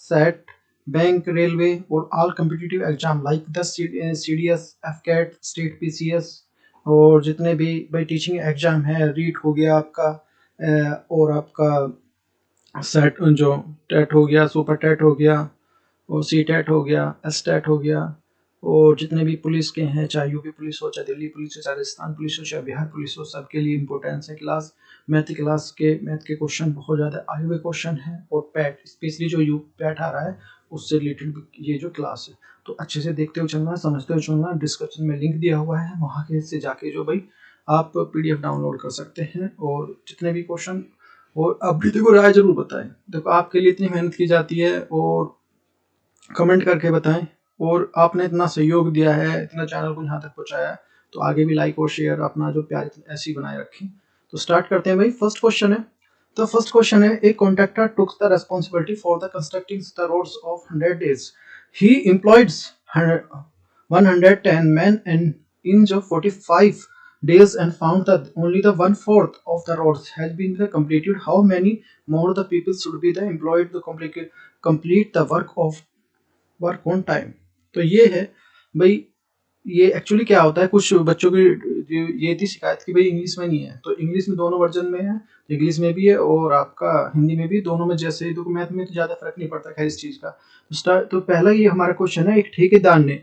Set, bank, railway और all competitive exam like the CDS, FCAT, state PCS और जितने भी भाई टीचिंग एग्जाम है, रीट हो गया आपका और आपका सेट जो टेट हो गया, सुपर टेट हो गया और सी टेट हो गया, एस टेट हो गया और जितने भी पुलिस के हैं, चाहे यूपी पुलिस हो, चाहे दिल्ली पुलिस हो, चाहे राजस्थान पुलिस हो, चाहे बिहार पुलिस हो, सबके लिए इंपॉर्टेंस है क्लास। मैथ के क्वेश्चन बहुत ज़्यादा आए हुए क्वेश्चन हैं और पैट स्पेशली जो यू पैट आ रहा है उससे रिलेटेड ये जो क्लास है, तो अच्छे से देखते हुए चलना, समझते हुए चलना। डिस्क्रिप्शन में लिंक दिया हुआ है, वहाँ के से जाके जो भाई आप PDF डाउनलोड कर सकते हैं और जितने भी क्वेश्चन और अभी देखो राय जरूर बताएं। देखो आपके लिए इतनी मेहनत की जाती है और कमेंट करके बताएं और आपने इतना सहयोग दिया है, इतना चैनल को यहाँ तक पहुँचाया है, तो आगे भी लाइक और शेयर अपना जो प्यार ऐसे ही बनाए रखें। तो स्टार्ट करते हैं भाई। फर्स्ट क्वेश्चन है, तो फर्स्ट क्वेश्चन है, a contractor took the responsibility for the constructing the roads of 100 days. He employed 110 men and in 45 days and found that only the 1/4 of the roads has been completed. How many more the people should be the employed to complete the work on time? तो ये है भाई, ये actually क्या होता है, कुछ बच्चों की ये थी शिकायत कि भाई इंग्लिश में नहीं है, तो इंग्लिश में दोनों वर्जन में है, इंग्लिश में भी है और आपका हिंदी में भी, दोनों में जैसे तो मैथ में तो ज़्यादा फर्क नहीं पड़ता खैर इस चीज़ का। तो पहला ये हमारा क्वेश्चन है, एक ठेकेदार ने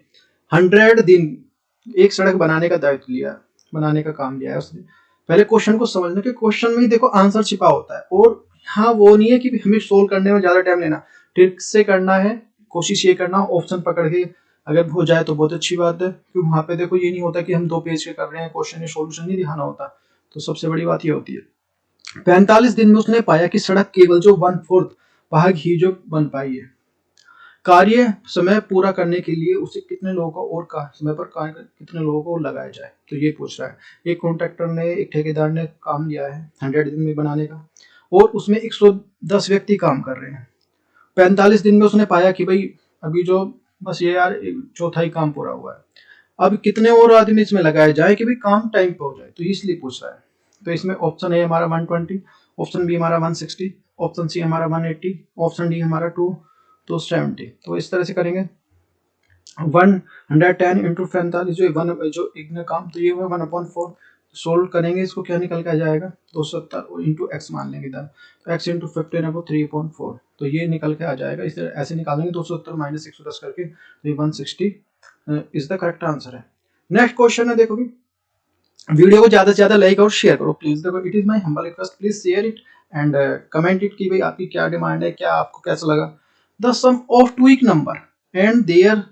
100 दिन एक सड़क बनाने का दायित्व लिया, बनाने का काम लिया है उसने। पहले क्वेश्चन को समझने के, क्वेश्चन में ही देखो आंसर छिपा होता है और यहाँ वो नहीं है कि हमें सोल्व करने में ज़्यादा टाइम लेना, ट्रिक से करना है, कोशिश ये करना ऑप्शन पकड़ के अगर हो जाए तो बहुत अच्छी बात है, क्योंकि वहां पे देखो ये नहीं होता कि हम 2 पेज के कर रहे हैं क्वेश्चन, ये सॉल्यूशन नहीं दिखाना होता। तो सबसे बड़ी बात ये होती है 45 दिन में उसने पाया कि सड़क केवल जो 1/4 भाग ही जो बन पाई है। कार्य समय पूरा करने के लिए उसे कितने लोगों को और समय पर कितने लोगों को लगाया जाए, तो ये पूछ रहा है। एक कॉन्ट्रैक्टर ने, एक ठेकेदार ने काम लिया है 100 दिन में बनाने का और उसमें 110 व्यक्ति काम कर रहे हैं। 45 दिन में उसने पाया कि भाई अभी जो बस ये यार चौथाई काम पूरा हुआ है, अब कितने और आदमी इसमें लगाए जाए कि भाई काम टाइम पे हो जाए, तो इसलिए पूछ रहा है। तो इसमें ऑप्शन ए हमारा 120, ऑप्शन बी हमारा 160, ऑप्शन सी हमारा 180, ऑप्शन डी हमारा 270। तो इस तरह से करेंगे 110 इंटू 45 जो एक ने काम, तो ये हुआ 1/4। सोल्व करेंगे इसको, क्या निकल के आ जाएगा 270 इंटू एक्स मान लेंगे इधर, तो एक्स इंटू 15 है वो 3/4, तो ये निकल के आ जाएगा। इस तरह ऐसे निकालेंगे 270 माइनस 110 करके, तो ये 160 इज द करेक्ट आंसर है। नेक्स्ट क्वेश्चन है, देखो भी वीडियो को ज्यादा से ज्यादा लाइक और शेयर करो प्लीज। देखो it is my humble request, please share it and comment it कि भाई आपकी क्या डिमांड है, क्या आपको कैसा लगा। द सम ऑफ टू इक number and there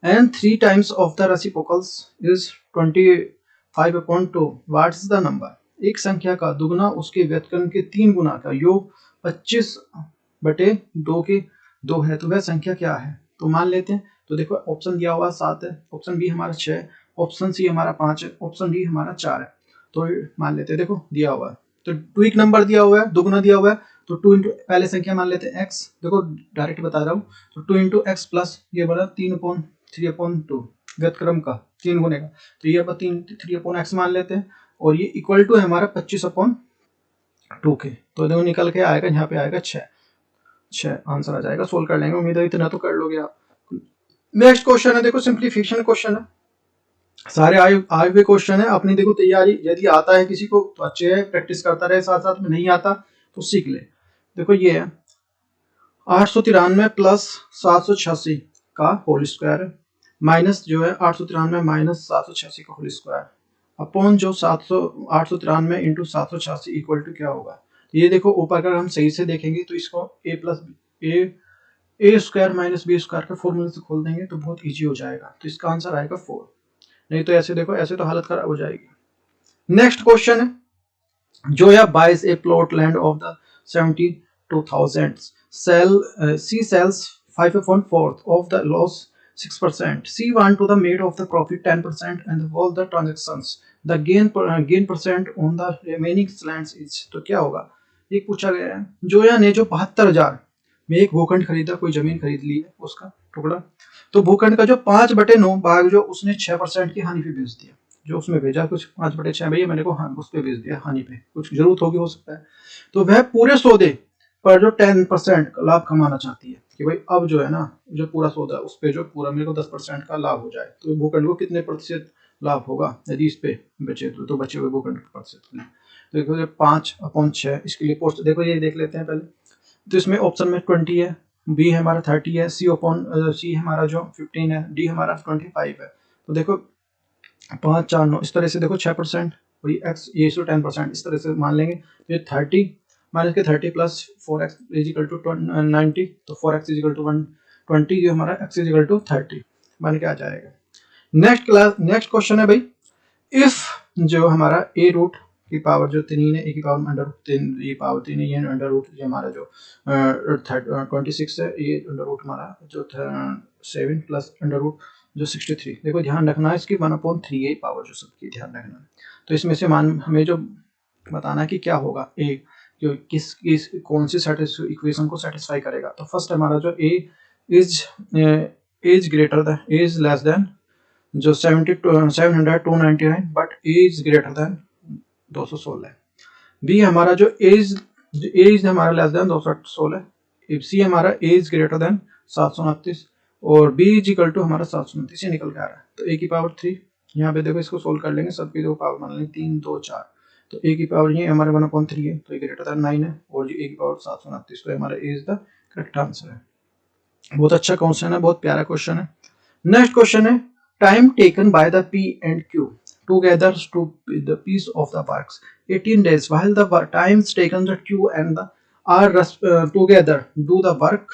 and 3 times of the reciprocals is 25/2. What is the number? एक संख्या का दुगना उसके व्यंजक के 3 गुना का योग 25/2 के 2 है, तो वह संख्या क्या है? तो मान लेते हैं, तो देखो ऑप्शन दिया हुआ 7 है, ऑप्शन बी हमारा 6 है, ऑप्शन सी हमारा 5 है, ऑप्शन डी हमारा 4 है। तो मान लेते हैं, देखो दिया हुआ है तो टू एक नंबर दिया हुआ है, दुगना दिया हुआ है, तो 2 इंटू पहले संख्या मान लेते हैं x, देखो डायरेक्ट बता रहा हूँ, तो 2 इंटू एक्स प्लस ये बड़ा 3/2 व्यतक्रम का 3 गुने का, तो ये 3/x मान लेते हैं और ये इक्वल टू है हमारा 25/2 के, तो देखो निकल के आएगा, यहाँ पे आएगा 6 आंसर आ जाएगा। सोल्व कर लेंगे, उम्मीद है इतना तो कर लोगे आप। नेक्स्ट क्वेश्चन है, देखो सिंप्लीफिकेशन क्वेश्चन है, सारे आए हुए क्वेश्चन है। अपनी देखो तैयारी, यदि आता है किसी को तो अच्छे है, प्रैक्टिस करता रहे, साथ साथ में नहीं आता तो सीख ले। देखो ये है 893 प्लस 786 का होल स्क्वायर है, माइनस जो है 893 माइनस 786 का होल स्क्वायर अपॉन जो 893 इंटू 786 इक्वल टू क्या होगा। ये देखो ऊपर अगर हम सही से देखेंगे तो इसको ए स्क्वायर माइनस बी स्क्वायर का फॉर्मूले से खोल देंगे तो बहुत इजी हो जाएगा, तो इसका आंसर आएगा 4। नहीं तो ऐसे देखो, ऐसे तो हालत खराब हो जाएगी। नेक्स्ट क्वेश्चन है, Zoya buys a plot land of the 72,000 C sells 5/4 of the loss 6%. She want to the made of the profit 10% and all the transactions. The gain percent on the remaining lands is, तो क्या होगा, ये पूछा गया है। जोया ने जो 72,000 में एक भूखंड खरीदा, कोई जमीन खरीद ली है उसका टुकड़ा, तो भूखंड का जो 5/9 भाग जो उसने 6% की हानि पे बेच दिया, जो उसमें भेजा कुछ 5/6 भैया मैंने को उस पे बेच दिया, हानि पे कुछ जरूरत होगी हो सकता है, तो वह पूरे सौदे पर जो 10% लाभ कमाना चाहती है, कि भाई अब जो है ना, जो पूरा सौदा है उस पे जो पूरा मेरे को 10% का लाभ हो जाए, तो भूखंड को कितने प्रतिशत लाभ होगा यदि इस पे बचे तो बचे हुए भूखंड के प्रतिशत। तो देखो 5/6 इसके लिए पोस्ट देखो ये देख लेते हैं पहले। तो इसमें ऑप्शन में 20 है, बी हमारा 30 है, सी हमारा जो 15 है, डी हमारा 25 है। तो देखो 5 4 9 इस तरह से देखो 6% और ये एक्स ये 10% इस तरह से मान लेंगे। तो ये 30 माइनस के 30 plus 4x is equal to 90, तो 4x इज इक्वल टू 120, ये हमारा x इज इक्वल टू 30 बन के आ जाएगा। नेक्स्ट क्वेश्चन है भाई, इफ जो हमारा a रूट की पावर जो 3 है, a की पावर अंडर रूट 3, ये पावर 3 है, ये अंडर रूट ये हमारा जो 26 है, ये अंडर रूट हमारा जो 7 प्लस अंडर रूट जो 63। देखो ध्यान रखना है इसकी 1/3 यही पावर जो सबकी ध्यान रखना है। तो इसमें से मान हमें जो बताना है कि क्या होगा a जो किस कौन सी इक्वेशन को सेटिस्फाई करेगा। तो फर्स्ट हमारा जो a is greater than is less than जो 700 but A is greater than 216। B हमारा जो ए इज हमारा लेस देन 216, सी हमारा ए इज ग्रेटर देन 729 और बी इज इक्वल टू हमारा 729, ये निकल के आ रहा है। तो ए की पावर 3 यहाँ पे देखो इसको सोल्व कर लेंगे, सबकी दो पावर मान लेंगे 3 2 4। तो ए की पावर ये हमारे 1/3 है, तो ये ग्रेटर देन 9 है और ए की पावर 729, तो हमारा A is the correct answer है। बहुत अच्छा क्वेश्चन है, बहुत प्यारा क्वेश्चन है। नेक्स्ट क्वेश्चन है, time taken by the P and Q together to the piece of the works 18 days, while the times taken the Q and the R together do the work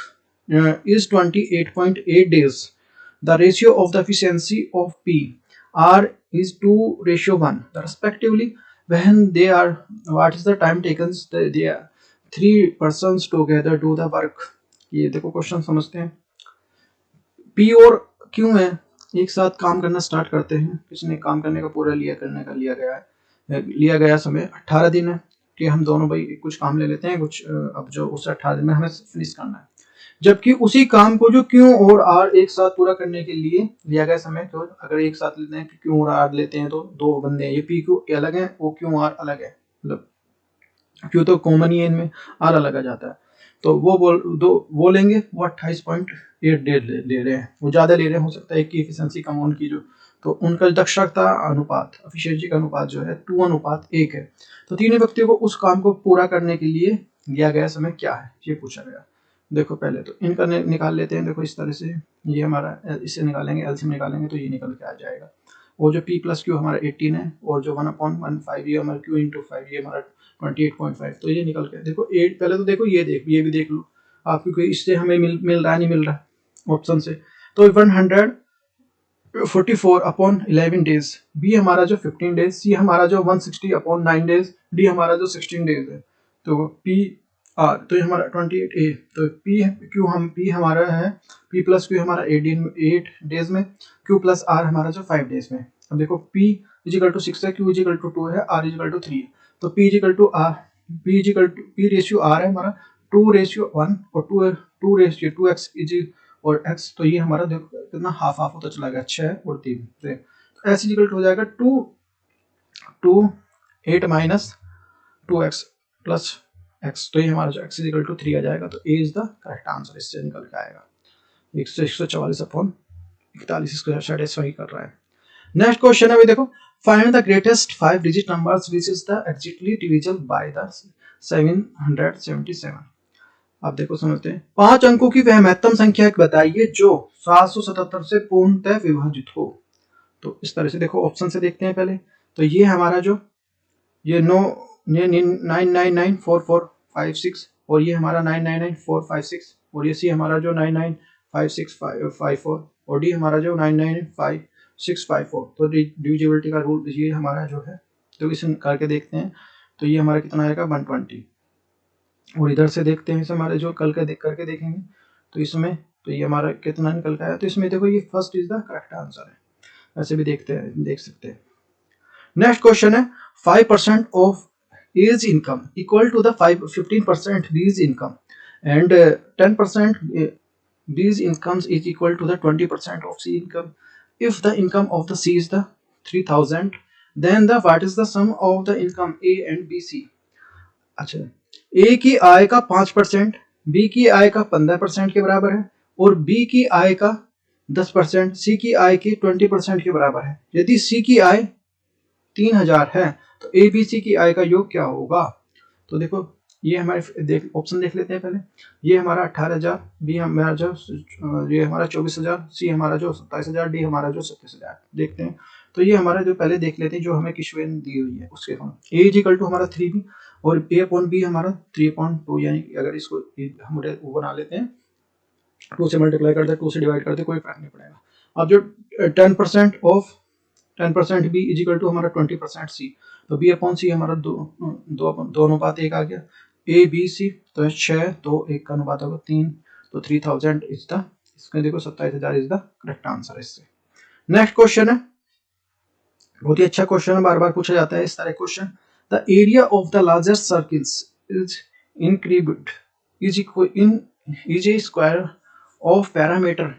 is 28.8 days. The ratio of the efficiency of P R is 2:1 respectively. When they are, what is the time taken? They are 3 persons together do the work. ये देखो question समझते हैं। P और Q में एक साथ काम करना स्टार्ट करते हैं, किसने काम करने का पूरा लिया गया समय 18 दिन है कि हम दोनों भाई कुछ काम ले लेते हैं कुछ, अब जो उस 18 दिन में हमें फिनिश करना है। जबकि उसी काम को जो Q और R एक साथ पूरा करने के लिए लिया गया समय, तो अगर एक साथ लेते हैं Q और R लेते हैं तो दो बंदे हैं, ये PQ अलग है वो Q R अलग है, मतलब Q तो कॉमन ही है इनमें, R अलग आ जाता है। तो वो लेंगे वो 28.8 ले रहे हैं, वो ज़्यादा ले रहे हैं, हो सकता है एक की एफिशिएंसी कम उनकी जो, तो उनका दक्षता अनुपात एफिशिएंसी का अनुपात जो है 2:1 है। तो तीनों व्यक्तियों को उस काम को पूरा करने के लिए दिया गया समय क्या है ये पूछा गया। देखो पहले तो इनका निकाल लेते हैं। देखो इस तरह से ये हमारा इससे निकालेंगे, एलसीएम निकालेंगे तो ये निकल के आ जाएगा। और जो P प्लस Q हमारा 18 है और जो 1/15 ये हमारा Q इंटू 5 ये हमारा 28.5, तो ये निकल के देखो 8। पहले तो देखो ये भी देख लो आपको कोई इससे हमें मिल रहा नहीं मिल रहा ऑप्शन से। तो 144/11 डेज, बी हमारा जो 15 डेज, सी हमारा जो 160/9 डेज, डी हमारा जो 16 डेज है। तो पी आर तो ये हमारा 28 तो पी हमारा है P प्लस Q हमारा 8 डेज में, Q प्लस R हमारा जो 5 डेज में। अब देखो P इजिकल टू 6 है, Q इजिकल टू 2 है, R इजिकल टू 3 है। तो P रेशियो R है हमारा 2:1 और 2:2x और x, तो ये हमारा देखो कितना हाफ होता चला गया, 6 और 3 से। तो s इजिकल टू हो जाएगा 8 माइनस 2x प्लस x, तो ये हमारा जो x इजिकल टू 3 आ जाएगा। तो a is the correct answer, इससे निकल के आएगा 144/41 इसको सेटिस्फाई कर रहा है। नेक्स्ट क्वेश्चन है भाई देखो, find the greatest 5 digit numbers which is the exactly divisible by the 777। अब देखो समझते हैं, 5 अंकों की वह महत्तम संख्या बताइए जो 777 से पूर्णतः विभाजित हो। तो इस तरह से देखो ऑप्शन से देखते हैं पहले। तो ये हमारा जो ये 9994456 और ये हमारा 999456 और ये सी हमारा जो 995654 और डी हमारा जो 995654। तो डिविजिबिलिटी का रूल ये हमारा जो है, तो इसे करके देखते हैं। तो ये हमारा कितना आएगा 120 और इधर से देखते हैं इसे हमारे जो करके देखेंगे तो इसमें तो ये हमारा कितना निकल का है। तो इसमें देखो ये first is the correct answer है, ऐसे भी देख सकते हैं। नेक्स्ट क्वेश्चन है, 5% of A's income equal to the 15% B's income and 10% B's incomes is equal to the 20% of C income. If the income of the C is the 3000 then the what is the sum of the income A and B C. अच्छा, A की आय का 5%, B की आय का 15% के बराबर है और B की आय का 10%, सी की आय की 20% के बराबर है। यदि सी की आय 3000 है तो ए बी सी की आय का योग क्या होगा? तो देखो ये हमारे ऑप्शन देख लेते हैं पहले। ये हमारा 18,000, बी हमारा जो ये हमारा 24,000, सी हमारा जो 27,000, डी हमारा जो 27,000। देखते हैं तो ये हमारा जो पहले देख लेते हैं जो हमें क्वेश्चन दी हुई है उसके हम ए इज इक्वल टू हमारा 3b और ए अपॉन बी हमारा 3/2, यानी अगर इसको हम वो बना लेते हैं 2 से मल्टीप्लाई कर दे, 2 से डिवाइड कर दे, कोई फर्क नहीं पड़ेगा। अब जो 10% of 10% B is equal to हमारा 20% सी, तो बी अपॉन सी हमारा दो अनुपात 1 आ गया। ए बी सी तो 6 2 1 का अनुपात होगा 3, तो 3000 इज द, इसमें देखो 27,000 इज द करेक्ट आंसर। इससे नेक्स्ट क्वेश्चन है, बहुत ही अच्छा क्वेश्चन है, बार बार पूछा जाता है इस तरह question. The area of the largest circles is inscribed is equal in is a square of parameter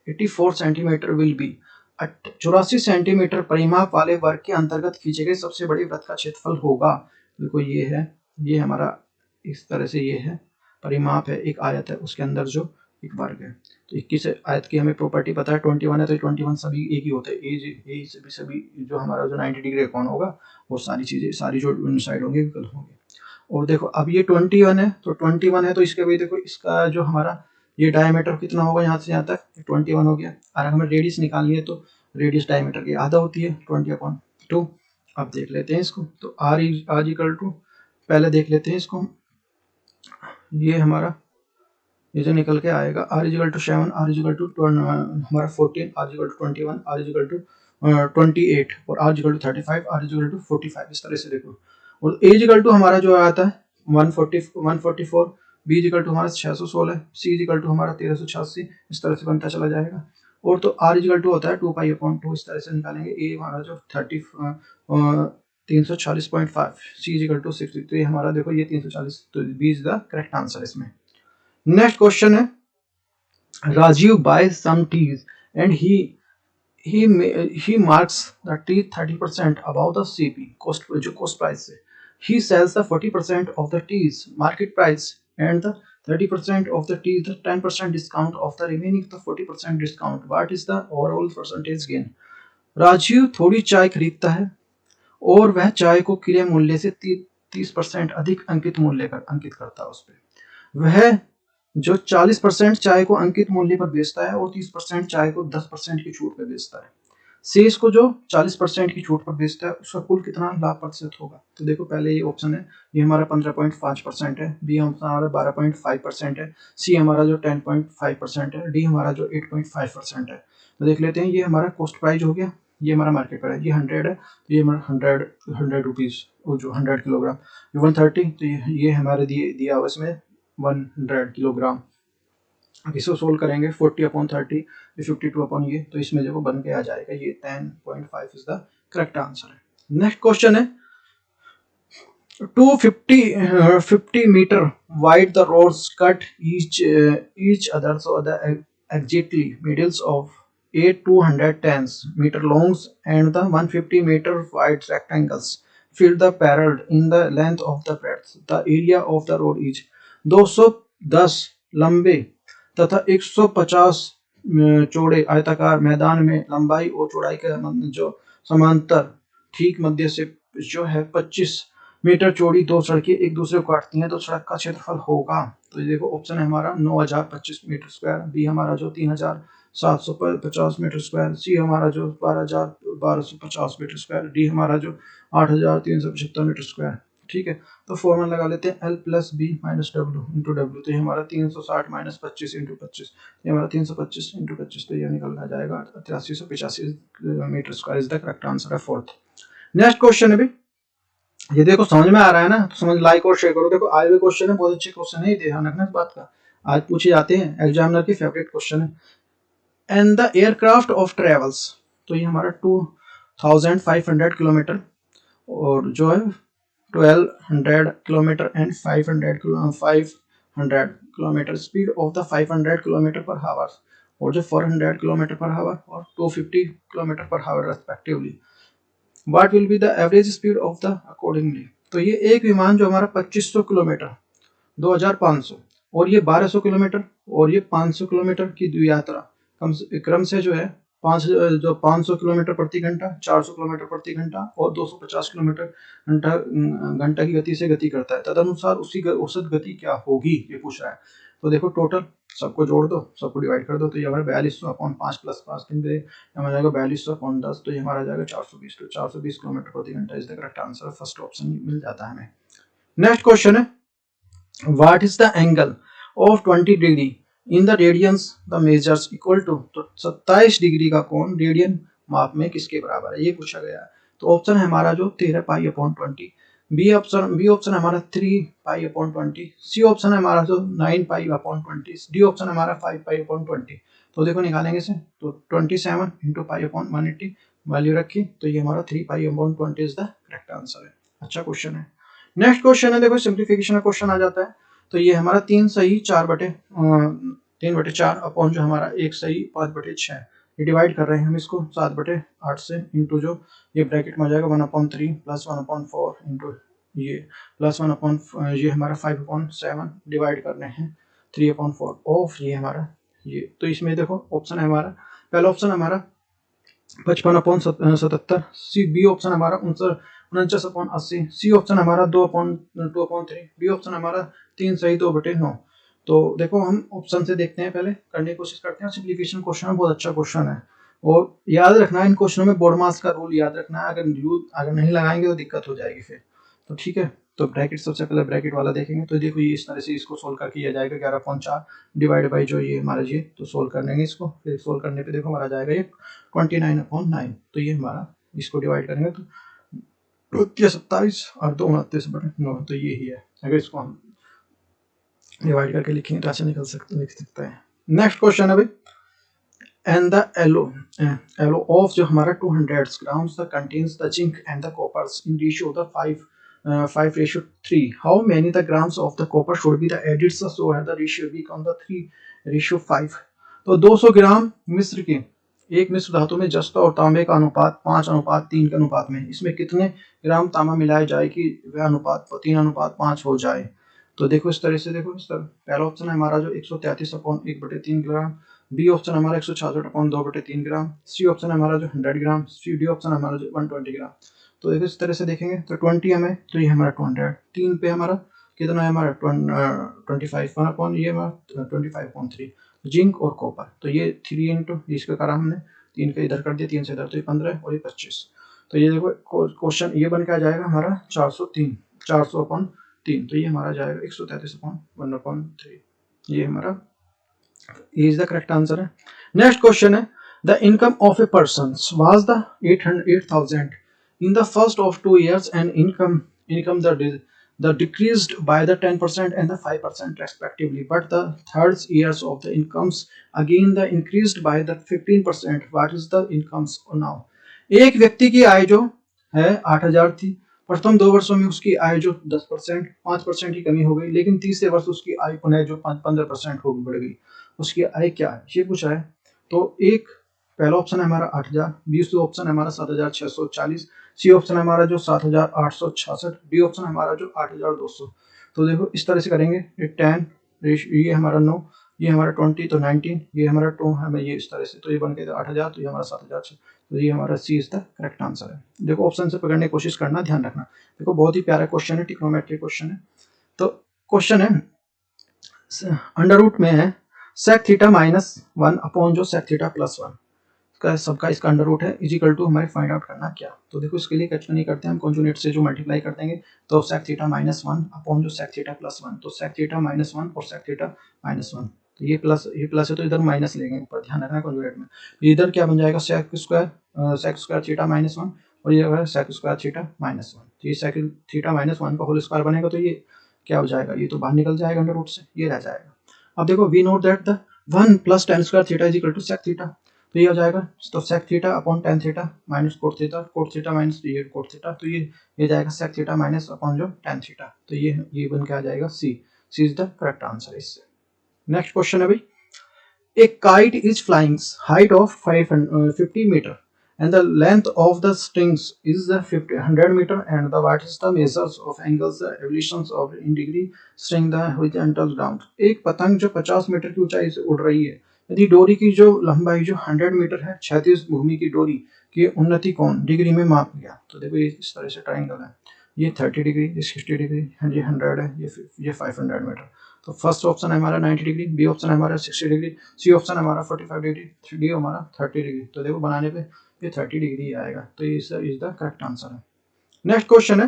84 centimetre will be 84 centimetre परिमाप वाले वर्ग के अंतर्गत खींचे गए सबसे बड़े वृत्त का क्षेत्रफल होगा। देखो ये है, ये हमारा इस तरह से ये है परिमाप है, एक आयत है उसके अंदर जो एक वर्ग है। तो 21 आयत की हमें प्रॉपर्टी पता है, 21 है तो 21 सभी एक ही होते हैं, ए सभी जो हमारा जो 90 डिग्री कौन होगा वो सारी चीजें सारी जो साइड होंगे विकल्प होंगे। और देखो अब ये 21 है तो 21 है तो इसके भाई देखो इसका जो हमारा ये डायमीटर कितना होगा यहाँ से यहाँ तक 21 हो गया। अगर हमें रेडियस निकालनी है तो रेडियस डायमीटर की आधा होती है 20/2। अब देख लेते हैं इसको, तो आर इक्वल टू पहले देख लेते हैं इसको, ये हमारा ये जो निकल के आएगा are is equal to 7, are is equal to हमारा 14, are is equal to 21, are is equal to 28 और are is equal to 35, are is equal to 45, इस तरह से देखो। और ए इजिकल टू हमारा जो आता है 144, बी इजिकल टू हमारा 616, सी इजिकल टू हमारा 1386, इस तरह से बनता चला जाएगा। और तो आर इजिकल टू होता है 2π/2, इस तरह से निकालेंगे। ए हमारा जो 340.5, सी इजिकल टू 60, तो ये हमारा देखो ये 340, तो B is the correct answer इसमें। नेक्स्ट क्वेश्चन है, Rajiv buys some teas and he marks the tea 30% above the CP cost, जो cost price है. He sells the 40% of the tea's market price and the 30% of the tea the 10% discount of the remaining the 40% discount. What is the overall percentage gain? Rajiv थोड़ी चाय खरीदता है और वह चाय को क्रय मूल्य से 30% अधिक अंकित मूल्य कर अंकित करता है उस पर। वह जो 40% चाय को अंकित मूल्य पर बेचता है और 30% चाय को 10% की छूट पर बेचता है। शेष को जो 40% की छूट पर बेचता है उसका कुल कितना लाभ प्रतिशत होगा? तो देखो पहले ये ऑप्शन है, ये हमारा 15.5% है, बी हमारा 12.5% है, सी हमारा जो 10.5% है, डी हमारा जो 8.5% है। तो देख लेते हैं, ये हमारा कॉस्ट प्राइस हो गया, ये हमारा मार्केट प्राइस, ये 100 है तो ये हमारा 100 रुपीज, वो जो 100 किलोग्राम, 130 तो ये हमारे दिया हुआ इसमें 100 किलोग्राम। अब इसको सोल्व करेंगे 40/30, 52 ये, तो इसमें देखो बन के आ जाएगा ये 10.5 इज द करेक्ट आंसर है। नेक्स्ट क्वेश्चन है, 250 meter wide the roads cut each other so the exactly middles of 8 210 meter longs and the 150 meter wide rectangles fill the parallel in the length of the breadth. The area of the road is 210 लंबे तथा 150 चौड़े आयताकार मैदान में लंबाई और चौड़ाई के जो समांतर ठीक मध्य से जो है 25 मीटर चौड़ी दो सड़कें एक दूसरे को काटती हैं तो सड़क का क्षेत्रफल होगा। तो ये देखो ऑप्शन है हमारा 9025 मीटर स्क्वायर, बी हमारा जो 3750 मीटर स्क्वायर, सी हमारा जो 12250 मीटर स्क्वायर, डी हमारा जो 8375 मीटर स्क्वायर। ठीक है, तो फॉर्मूला लगा लेते हैं, L plus B minus W into W, तो ये हमारा 360 माइनस 25 इंटू 25, ये हमारा 325 इंटू 25, तो ये निकल आ जाएगा 8385 metre square is the correct answer है फोर्थ। नेक्स्ट क्वेश्चन है भी, ये देखो समझ में आ रहा है ना, तो समझ लाइक और शेयर करो। देखो आए हुए क्वेश्चन है, बहुत अच्छे क्वेश्चन है, ध्यान रखना इस बात का, आज पूछे जाते हैं, एग्जामिनर की फेवरेट क्वेश्चन है। And the aircraft of travels, तो ये हमारा 2500 किलोमीटर और जो है 1200 kilometre and 500 kilometre speed of the 500 kilometre पर हावर और जो 400 किलोमीटर पर हावर और 250 किलोमीटर पर हावर respectively. What will be the average speed of the accordingly? तो ये एक विमान जो हमारा 2500 किलोमीटर 2500 और ये 1200 किलोमीटर और ये 500 किलोमीटर की यात्रा क्रम से जो है 500 किलोमीटर प्रति घंटा, 400 किलोमीटर प्रति घंटा और 250 किलोमीटर घंटा की गति से गति करता है। तदनुसार उसकी औसत गति क्या होगी, ये पूछ रहा है। तो देखो टोटल सबको जोड़ दो, सबको डिवाइड कर दो, तो ये हमारा 4200/5 प्लस 5 दिन दे हमारा जाएगा 4200/10, तो ये हमारा जाएगा 420। तो 420 किलोमीटर प्रति घंटा is the correct answer. First option मिल जाता है हमें। नेक्स्ट क्वेश्चन है, what is the angle of 20 degree in the radians the measures equal to. तो 27 डिग्री का कोण रेडियन माप में किसके बराबर है, ये पूछा गया है। तो ऑप्शन है हमारा जो 13π/20, बी ऑप्शन हमारा 3π/20, सी ऑप्शन है हमारा जो 9π/20, डी ऑप्शन हमारा 5π/20। तो देखो निकालेंगे से, तो 27 × π/180 वैल्यू रखी, तो ये हमारा 3π/20 इज द करेक्ट आंसर है। अच्छा क्वेश्चन है। नेक्स्ट क्वेश्चन है, देखो सिंप्लीफिकेशन का क्वेश्चन आ जाता है। तो ये हमारा 3 सही 3/4 अपॉन जो हमारा 1 सही 5/6, ये डिवाइड कर रहे हैं हम इसको 7/8 से, इंटू जो ये ब्रैकेट में आ जाएगा 1/3 प्लस 1/4 इंटू ये प्लस 1 ये हमारा 5/7 डिवाइड करने हैं 3/4 ऑफ ये हमारा ये। तो इसमें देखो ऑप्शन है हमारा, पहला ऑप्शन हमारा 55/77, सी बी ऑप्शन हमारा 49/80, सी ऑप्शन हमारा 2/3, डी ऑप्शन हमारा 3 सही 2/9। तो देखो हम ऑप्शन से देखते हैं, पहले करने की कोशिश करते हैं। सिंप्लीफिकेशन क्वेश्चन है, बहुत अच्छा क्वेश्चन है और याद रखना है इन क्वेश्चनों में बोर्ड मार्क्स का रूल याद रखना है। अगर नहीं लगाएंगे तो दिक्कत हो जाएगी फिर। तो ठीक है, तो ब्रैकेट सबसे पहले ब्रैकेट वाला देखेंगे। तो देखो ये इस तरह से इसको सोल्व करके किया जाएगा 11/4 डिवाइड बाई जो ये हमारा ये, तो सोल्व कर लेंगे इसको। फिर सोल्व करने पे देखो हमारा जाएगा ये 29/9। तो ये हमारा इसको डिवाइड करेंगे तो 27 और 2 29/9, तो ये ही है। अगर इसको हम डिवाइड करके लिखेंगे तो ऐसे लिख सकते हैं। नेक्स्ट क्वेश्चन है भाई, and the alloy of जो हमारा 200 grams that contains the zinc and the coppers in ratio the 5:3, how many the grams of the copper should be the added so that the ratio become the 3:5। तो 200 ग्राम मिश्र के एक मिश्र धातु में जस्ता और तांबे का अनुपात 5:3 के अनुपात में, इसमें कितने ग्राम तांबा मिलाया जाए कि वह अनुपात 3:5 हो जाए। तो देखो इस तरह से, देखो इस तरह पहला ऑप्शन है हमारा जो 133/1/3 ग्राम, बी ऑप्शन हमारा 166/2/3 ग्राम, सी ऑप्शन हमारा जो 100 ग्राम, सी डी ऑप्शन हमारा जो 120 ग्राम। तो देखो इस तरह से देखेंगे तो 20 हमें, तो ये हमारा 200, 3 पे हमारा कितना है हमारा 25 अपॉन ये हमारा 25.3 जिंक और कॉपर। तो ये 3 इंटू इसके करा हमने 3 का इधर कर दिया, 3 से इधर, तो ये 15 और ये 25। तो ये देखो क्वेश्चन ये बन के आ जाएगा हमारा 400/3, तो ये हमारा जाएगा 133/1/3, ये हमारा इज द करेक्ट आंसर है। नेक्स्ट क्वेश्चन है, the income of a person was the 8,000 in the first of 2 years and income the decreased by the 10% and the 5% respectively, but the third years of the incomes again the increased by the 15%। what is the incomes now। एक व्यक्ति की आय जो है 8,000 थी, प्रथम 2 वर्षों में उसकी आय जो 10% 5% की कमी हो गई, लेकिन तीसरे वर्ष उसकी आय पुनः जो 15% हो बढ़ गई। उसकी आय क्या है ये पूछा है। तो एक पहला ऑप्शन है हमारा 8,000, बी ऑप्शन है हमारा 7,640, सी ऑप्शन है हमारा जो 7,866, डी ऑप्शन है हमारा जो 8,200। तो देखो इस तरह से करेंगे, ये 10 ये हमारा 9, ये हमारा 20 तो 19, ये हमारा 2 हमें ये इस तरह से, तो ये बन गया 8,000, तो ये हमारा 7,000, तो ये हमारा सी इज द करेक्ट आंसर है। देखो ऑप्शन से पकड़ने की कोशिश करना, ध्यान रखना। देखो बहुत ही प्यारा क्वेश्चन है, ट्रिग्नोमेट्री क्वेश्चन है। तो क्वेश्चन है अंडर रूट में है sec थीटा -1 अपॉन जो sec थीटा +1 का सबका इसका अंडर रूट है इज इक्वल टू हमें फाइंड आउट करना क्या। तो देखो इसके लिए कैसे नहीं करते हम कॉन्जुगेट से जो मल्टीप्लाई कर देंगे, तो sec थीटा -1 अपॉन जो sec थीटा +1, तो sec थीटा -1 और sec थीटा -1, तो ये प्लस है तो इधर माइनस लेंगे ऊपर, ध्यान रखना कॉन्जुगेट में। इधर क्या बन जाएगा sec स्क्वायर थीटा -1 और ये है sec स्क्वायर थीटा -1, तो ये sec थीटा -1 का होल स्क्वायर बनेगा, तो ये क्या हो जाएगा, ये तो बाहर निकल जाएगा अंडर रूट से, ये रह जाएगा। अब देखो we note that the 1 + tan square theta is equal to sec theta, तो ये हो जाएगा तो sec theta upon tan theta minus cot theta minus ये cot थीटा, तो ये जाएगा sec थीटा माइनस अपॉन जो tan थीटा, तो ये बन के आ जाएगा C is the correct answer इससे। नेक्स्ट क्वेश्चन है भाई, a kite is flying height of 50 metre and the length of the strings is the 100 meter, and the what is the measures of angles the evolutions of in degree string the horizontal ground। एक पतंग जो 50 metre की ऊंचाई से उड़ रही है, यदि डोरी की जो लंबाई जो 100 मीटर है, क्षैतिज भूमि की डोरी की उन्नति कोण डिग्री में माप गया। तो देखो ये इस तरह से ट्राइंगल है, ये 30 डिग्री, ये 60 डिग्री, ये 100 है, ये 500 मीटर। तो फर्स्ट ऑप्शन है हमारा 90 डिग्री, बी ऑप्शन है हमारा 60 डिग्री, सी ऑप्शन हमारा 45 डिग्री, डी हमारा 30 डिग्री। तो देखो बनाने पे ये 30 डिग्री आएगा, तो ये इज द करेक्ट आंसर है। नेक्स्ट क्वेश्चन है,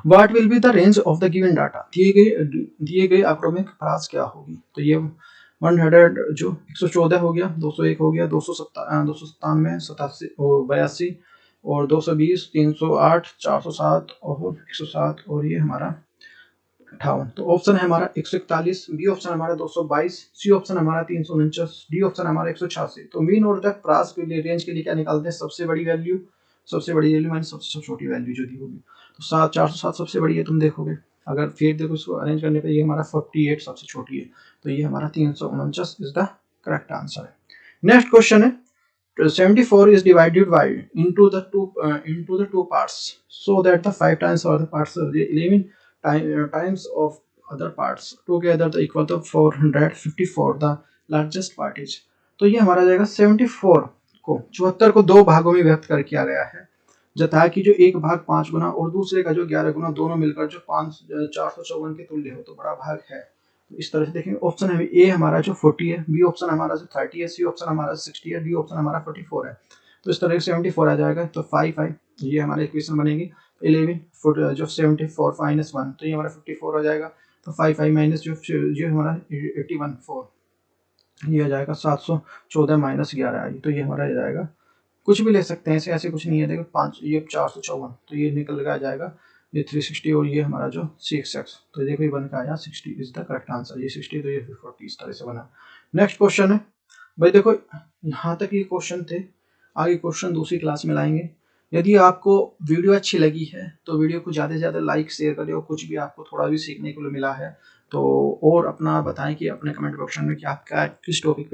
what will be the range of the given data. दिए गए आंकड़ों में क्लास क्या होगी। तो ये 100 जो 114 हो गया, 201 हो गया, 297, 82 और 220, 308, 407 और 107 और ये हमारा 58। तो ऑप्शन है हमारा 141, बी ऑप्शन हमारा 222, सी ऑप्शन हमारा 349, डी ऑप्शन हमारा 186। तो मीन और द क्लास के लिए रेंज के लिए क्या निकालते हैं, सबसे बड़ी वैल्यू माइनस सबसे छोटी वैल्यू जो दी होगी। तो 407 सबसे बड़ी है, तुम देखोगे अगर फिर देखो इसको अरेंज करने पे ये हमारा 48 सबसे छोटी है, तो ये हमारा 349 इज द करेक्ट आंसर है। नेक्स्ट क्वेश्चन है, 74 is divided by into the two parts, so that the 5 times of the parts of the 11 times of other parts together the equal to 454 the largest part is। तो ये हमारा जाएगा 74 को 74 को दो भागों में व्यक्त कर किया गया है, जता कि जो एक भाग 5 गुना और दूसरे का जो 11 गुना दोनों मिलकर जो 454 के तुल्य हो, तो बड़ा भाग है। तो इस तरह से देखेंगे, ऑप्शन है ए हमारा जो 40 है, बी ऑप्शन हमारा जो 30 है, सी ऑप्शन हमारा 60 है, डी ऑप्शन हमारा 44 है। तो इस तरह से 74 आ जाएगा, तो 5 ये हमारे इक्वेशन बनेगी। 11 जो 74 माइनस 1, तो ये हमारा 54 हो जाएगा। तो 5 माइनस जो हमारा 81 4, ये आ जाएगा 714 माइनस 11 आई, तो ये हमारा आ जाएगा, कुछ भी ले सकते हैं, ऐसे कुछ नहीं है। देखो 5 ये 454, तो ये निकल के आ जाएगा ये 360 और ये हमारा जो 6x, तो देखो ये बन के आया 60 इज द करेक्ट आंसर। ये 60 तो ये 40 इस तरह से बना। नेक्स्ट क्वेश्चन है भाई, देखो यहाँ तक ये क्वेश्चन थे, आगे क्वेश्चन दूसरी क्लास में लाएंगे। यदि आपको वीडियो अच्छी लगी है तो वीडियो को ज़्यादा से ज़्यादा लाइक शेयर करें, और कुछ भी आपको थोड़ा भी सीखने को मिला है तो और अपना बताएं कि अपने कमेंट बॉक्स में कि आप क्या किस टॉपिक पे